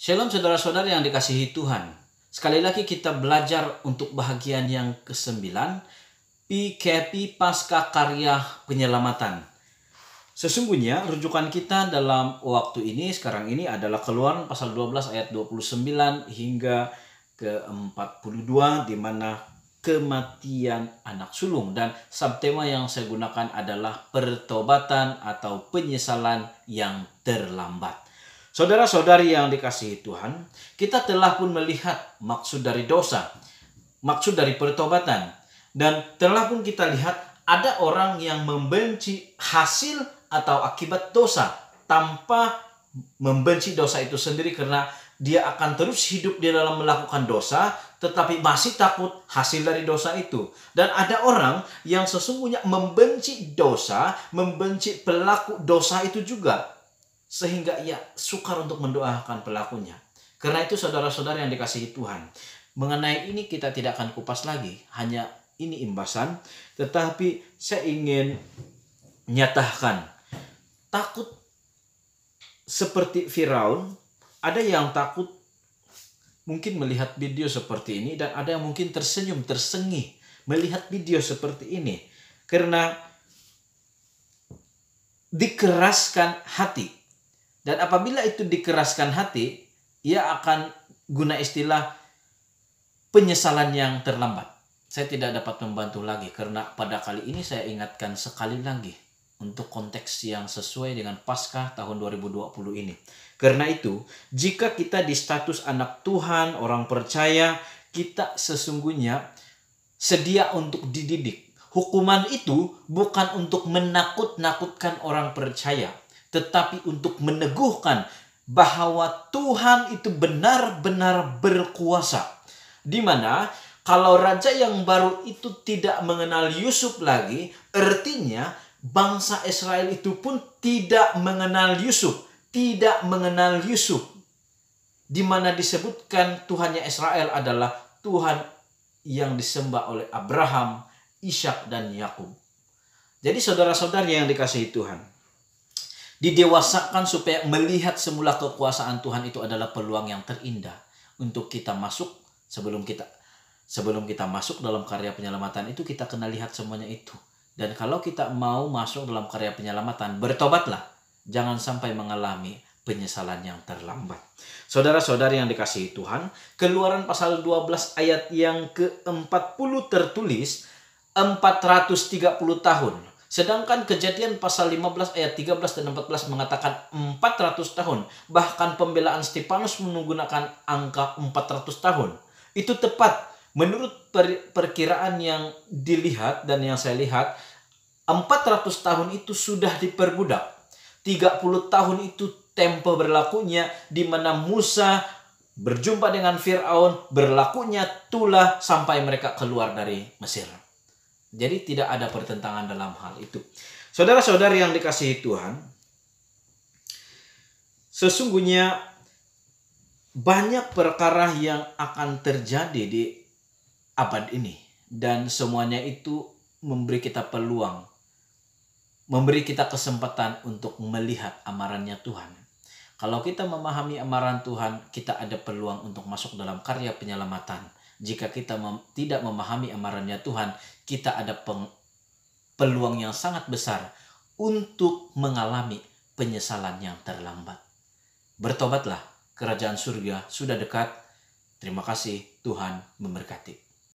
Shalom saudara-saudara yang dikasihi Tuhan. Sekali lagi kita belajar untuk bahagian yang ke-9, PKP Pasca Karya Penyelamatan. Sesungguhnya rujukan kita dalam waktu ini, sekarang ini adalah Keluaran pasal 12 ayat 29 hingga ke-42, di mana kematian anak sulung. Dan subtema yang saya gunakan adalah pertobatan atau penyesalan yang terlambat. Saudara-saudari yang dikasihi Tuhan, kita telah pun melihat maksud dari dosa, maksud dari pertobatan. Dan telah pun kita lihat ada orang yang membenci hasil atau akibat dosa tanpa membenci dosa itu sendiri, karena dia akan terus hidup di dalam melakukan dosa tetapi masih takut hasil dari dosa itu. Dan ada orang yang sesungguhnya membenci dosa, membenci pelaku dosa itu juga, sehingga ia sukar untuk mendoakan pelakunya. Karena itu saudara-saudara yang dikasihi Tuhan, mengenai ini kita tidak akan kupas lagi, hanya ini imbasan. Tetapi saya ingin nyatakan, takut seperti Firaun. Ada yang takut mungkin melihat video seperti ini, dan ada yang mungkin tersenyum, tersengih melihat video seperti ini, karena dikeraskan hati. Dan apabila itu dikeraskan hati, ia akan guna istilah penyesalan yang terlambat. Saya tidak dapat membantu lagi, karena pada kali ini saya ingatkan sekali lagi untuk konteks yang sesuai dengan Paskah tahun 2020 ini. Karena itu, jika kita di status anak Tuhan, orang percaya, kita sesungguhnya sedia untuk dididik. Hukuman itu bukan untuk menakut-nakutkan orang percaya, tetapi untuk meneguhkan bahwa Tuhan itu benar-benar berkuasa. Di mana kalau raja yang baru itu tidak mengenal Yusuf lagi, artinya bangsa Israel itu pun tidak mengenal Yusuf, tidak mengenal Yusuf. Di mana disebutkan Tuhannya Israel adalah Tuhan yang disembah oleh Abraham, Ishak dan Yakub. Jadi saudara-saudari yang dikasihi Tuhan, didewasakan supaya melihat semula kekuasaan Tuhan itu adalah peluang yang terindah untuk kita masuk. Sebelum kita masuk dalam karya penyelamatan itu, kita kena lihat semuanya itu. Dan kalau kita mau masuk dalam karya penyelamatan, bertobatlah, jangan sampai mengalami penyesalan yang terlambat. Saudara-saudari yang dikasihi Tuhan, Keluaran pasal 12 ayat yang ke-40 tertulis 430 tahun. Sedangkan Kejadian pasal 15 ayat 13 dan 14 mengatakan 400 tahun. Bahkan pembelaan Stefanus menggunakan angka 400 tahun. Itu tepat menurut perkiraan yang dilihat dan yang saya lihat. 400 tahun itu sudah diperbudak. 30 tahun itu tempo berlakunya, di mana Musa berjumpa dengan Firaun, berlakunya tulah sampai mereka keluar dari Mesir. Jadi tidak ada pertentangan dalam hal itu. Saudara-saudari yang dikasihi Tuhan, sesungguhnya banyak perkara yang akan terjadi di abad ini. Dan semuanya itu memberi kita peluang, memberi kita kesempatan untuk melihat amarannya Tuhan. Kalau kita memahami amaran Tuhan, kita ada peluang untuk masuk dalam karya penyelamatan. Jika kita tidak memahami amarannya Tuhan, kita ada peluang yang sangat besar untuk mengalami penyesalan yang terlambat. Bertobatlah, kerajaan surga sudah dekat. Terima kasih, Tuhan memberkati.